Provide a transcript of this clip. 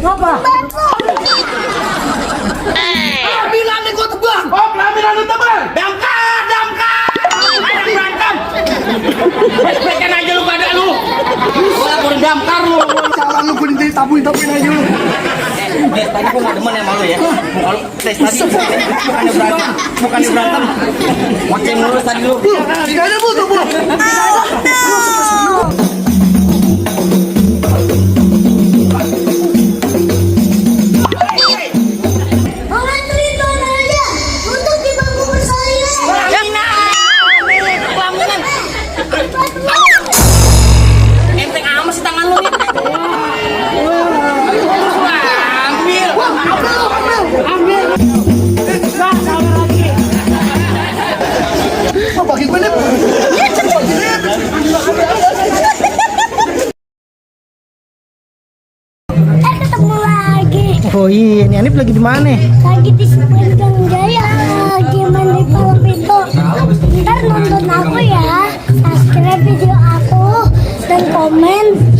Apa? Pelaminan nih gua tebang. Oh, pelaminan lu tebang. Damkar, damkar. Ada berantem. Baik-baikan aja lu pada lu. Gua laporin damkar lu. Salah lu gua ditabuin aja lu. Tadi gua nggak demen ya sama lu ya. Kalau tes tadi bukannya berantem. Makin lurus tadi lu. Gak ada butuh, Bu. Enteng amat sih tangan lu nih. Ambil. Oh, bagi gue nih. Ketemu lagi. Oh iya, ini Anip lagi di mana? Lagi di Sepanjang Jaya. Lagi mandi kolam itu. Ntar nonton aku ya. Subscribe video aku dan komen.